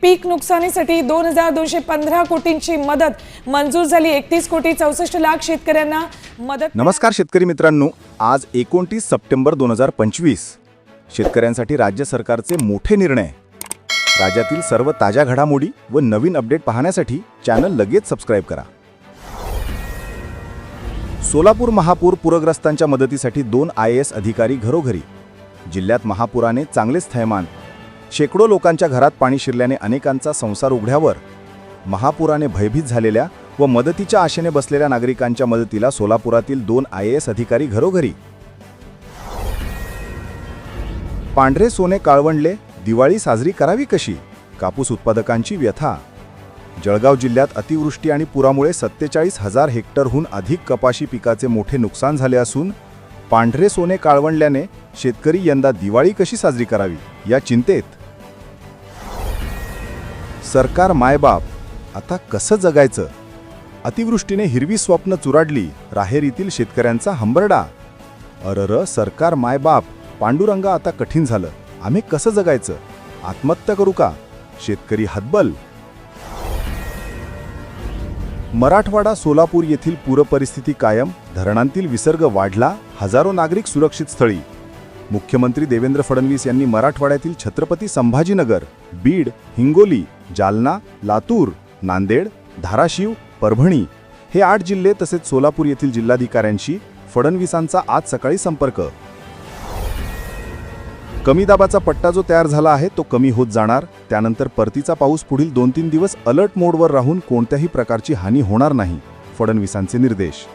पीक नुकसानीसाठी 2215 कोटींची मदत मंजूर झाली। 31,64,00,000 शेतकऱ्यांना मदत। नमस्कार शेतकरी मित्रांनो, आज 29 सप्टेंबर 2025 शेतकऱ्यांसाठी राज्य सरकारचे मोठे निर्णय। राज्यातील सर्व ताज्या घडामोडी व नवीन अपडेट पाहण्यासाठी चॅनल लगेच सबस्क्राइब करा। सोलापूर महापूर पूरग्रस्तांच्या मदतीसाठी 2 IAS अधिकारी घरोघरी। जिल्ह्यात महापुराने चांगलेच थैमान। शेकडो लोकांच्या घरात पाणी शिरल्याने अनेकांचा संसार उघड्यावर। महापुराने भयभीत झालेल्या व मदतीच्या आशेने बसलेल्या नागरिकांच्या मदतीला सोलापुरातील 2 IAS अधिकारी घरोघरी। पांढरे सोने काळवंडले, दिवाळी साजरी करावी कशी? कापूस उत्पादकांची व्यथा। जळगाव जिल्ह्यात अतिवृष्टी आणि पुरामुळे 47,000 हेक्टरहून अधिक कपाशी पिकाचे मोठे नुकसान झाले असून पांढरे सोने काळवंडल्याने शेतकरी यंदा दिवाळी कशी साजरी करावी या चिंतेत। सरकार मायबाप, आता कसं जगायचं? अतिवृष्टीने हिरवी स्वप्न चुराडली, राहेरीतील शेतकऱ्यांचा हंबरडा। अरर सरकार मायबाप, पांडुरंगा आता कठीण झालं, आम्ही कसं जगायचं? आत्महत्या करू का? शेतकरी हतबल। मराठवाडा सोलापूर येथील पूरपरिस्थिती कायम, धरणांतील विसर्ग वाढला, हजारो नागरिक सुरक्षित स्थळी। मुख्यमंत्री देवेंद्र फडणवीस यांनी मराठवाड्यातील छत्रपती संभाजीनगर, बीड, हिंगोली, जालना, लातूर, नांदेड, धाराशिव, परभणी हे 8 जिल्हे तसेच सोलापूर येथील जिल्हाधिकाऱ्यांशी फडणवीसांचा आज सकाळी संपर्क। कमी दाबाचा पट्टा जो तयार झाला आहे तो कमी होत जाणार, त्यानंतर परतीचा पाऊस पुढील 2-3 दिवस अलर्ट मोडवर राहून कोणत्याही प्रकारची हानी होणार नाही, फडणवीसांचे निर्देश।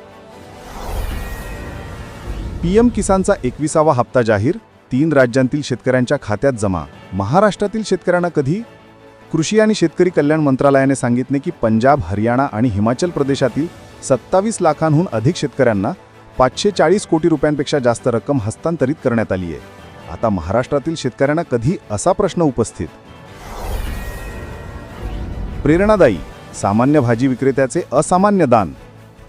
PM किसानचा 21वा हप्ता जाहीर, 3 राज्यांतील शेतकऱ्यांच्या खात्यात जमा। महाराष्ट्रातील शेतकऱ्यांना कधी? कृषी आणि शेतकरी कल्याण मंत्रालयाने सांगितले की पंजाब, हरियाणा आणि हिमाचल प्रदेशातील 27 लाखांहून अधिक शेतकऱ्यांना 540 कोटी रुपयांपेक्षा जास्त रक्कम हस्तांतरित करण्यात आली आहे। आता महाराष्ट्रातील शेतकऱ्यांना कधी, असा प्रश्न उपस्थित। प्रेरणादायी, सामान्य भाजी विक्रेत्याचे असामान्य दान।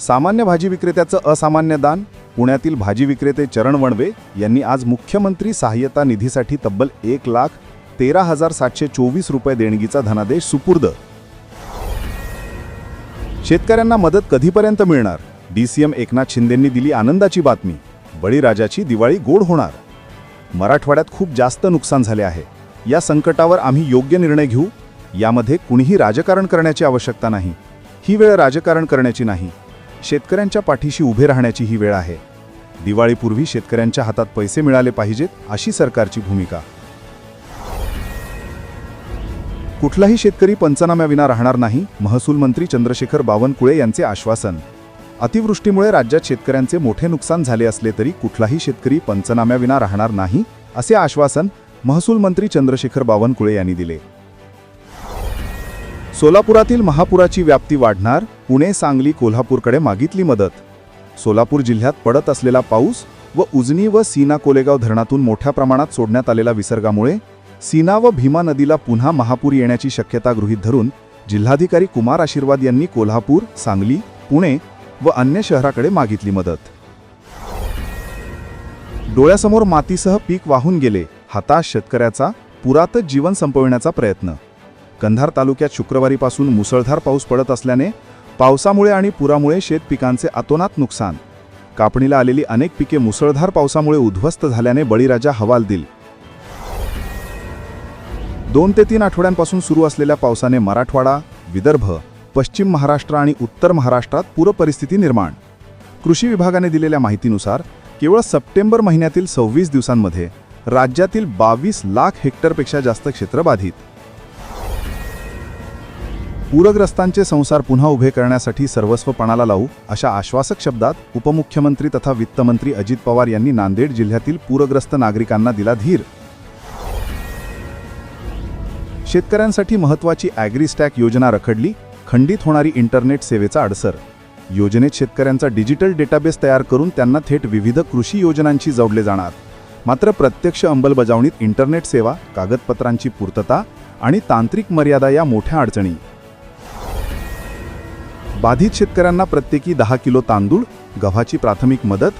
सामान्य भाजी विक्रेत्याचं असामान्य दान। पुण्यातील भाजी विक्रेते चरण वणवे यांनी आज मुख्यमंत्री सहाय्यता निधीसाठी तब्बल 1,13,724 रुपये देणगीचा धनादेश सुपूर्द। शेतकऱ्यांना मदत कधीपर्यंत मिळणार? DCM एकनाथ शिंदेंनी दिली आनंदाची बातमी, बळीराजाची दिवाळी गोड होणार। मराठवाड्यात खूप जास्त नुकसान झाले आहे, या संकटावर आम्ही योग्य निर्णय घेऊ, यामध्ये कुणीही राजकारण करण्याची आवश्यकता नाही। ही वेळ राजकारण करण्याची नाही, शेतकऱ्यांच्या पाठीशी उभे राहण्याची ही वेळ आहे। दिवाळीपूर्वी शेतकऱ्यांच्या हातात पैसे मिळाले पाहिजेत, अशी सरकारची भूमिका। कुठलाही शेतकरी पंचनाम्याविना राहणार नाही, महसूल मंत्री चंद्रशेखर बावनकुळे यांचे आश्वासन। अतिवृष्टीमुळे राज्यात शेतकऱ्यांचे मोठे नुकसान झाले असले तरी कुठलाही शेतकरी पंचनाम्याविना राहणार नाही, असे आश्वासन महसूल मंत्री चंद्रशेखर बावनकुळे यांनी दिले। सोलापुरातील महापुराची व्याप्ती वाढणार, पुणे, सांगली, कोल्हापूरकडे मागितली मदत। सोलापूर जिल्ह्यात पडत असलेला पाऊस व उजनी व सीना कोलेगाव धरणातून मोठ्या प्रमाणात सोडण्यात आलेल्या विसर्गामुळे सीना व भीमा नदीला पुन्हा महापूर येण्याची शक्यता गृहीत धरून जिल्हाधिकारी कुमार आशीर्वाद यांनी कोल्हापूर, सांगली, पुणे व अन्य शहराकडे मागितली मदत। डोळ्यासमोर मातीसह पीक वाहून गेले, हताश शेतकऱ्याचा, पुरातच जीवन संपविण्याचा प्रयत्न। कंधार तालुक्यात शुक्रवारीपासून मुसळधार पाऊस पडत असल्याने पावसामुळे आणि पुरामुळे शेत पिकांचे अतोनात नुकसान। कापणीला आलेली अनेक पिके मुसळधार पावसामुळे उद्ध्वस्त झाल्याने बळीराजा हवालदिल। 2 ते 3 आठवड्यांपासून सुरू असलेल्या पावसाने मराठवाडा, विदर्भ, पश्चिम महाराष्ट्र आणि उत्तर महाराष्ट्रात पूरपरिस्थिती निर्माण। कृषी विभागाने दिलेल्या माहितीनुसार केवळ सप्टेंबर महिन्यातील 26 दिवसांमध्ये राज्यातील 22 लाख हेक्टरपेक्षा जास्त क्षेत्र बाधित। पूरग्रस्तांचे संसार पुन्हा उभे करण्यासाठी सर्वस्व पणाला लावू, अशा आश्वासक शब्दात उपमुख्यमंत्री तथा वित्तमंत्री अजित पवार यांनी नांदेड जिल्ह्यातील पूरग्रस्त नागरिकांना दिला धीर। शेतकऱ्यांसाठी महत्त्वाची ॲग्रीस्टॅक योजना रखडली, खंडित होणारी इंटरनेट सेवेचा अडसर। योजनेत शेतकऱ्यांचा डिजिटल डेटाबेस तयार करून त्यांना थेट विविध कृषी योजनांशी जोडले जाणार, मात्र प्रत्यक्ष अंमलबजावणीत इंटरनेट सेवा, कागदपत्रांची पूर्तता आणि तांत्रिक मर्यादा या मोठ्या अडचणी। बाधित शेतकऱ्यांना प्रत्येकी 10 किलो तांदूळ, गव्हाची प्राथमिक मदत।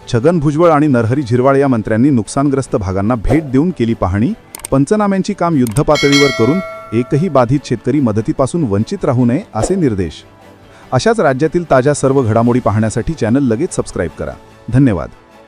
छगन भुजबळ आणि नरहरी झिरवाळ या मंत्र्यांनी नुकसानग्रस्त भागांना भेट देऊन केली पाहणी। पंचनाम्यांची काम युद्धपातळीवर करून एकही बाधित शेतकरी मदतीपासून वंचित राहू नये असे निर्देश. अशाच राज्यातील ताज्या सर्व घडामोडी पाहण्यासाठी चॅनल लगेच सबस्क्राईब करा. धन्यवाद.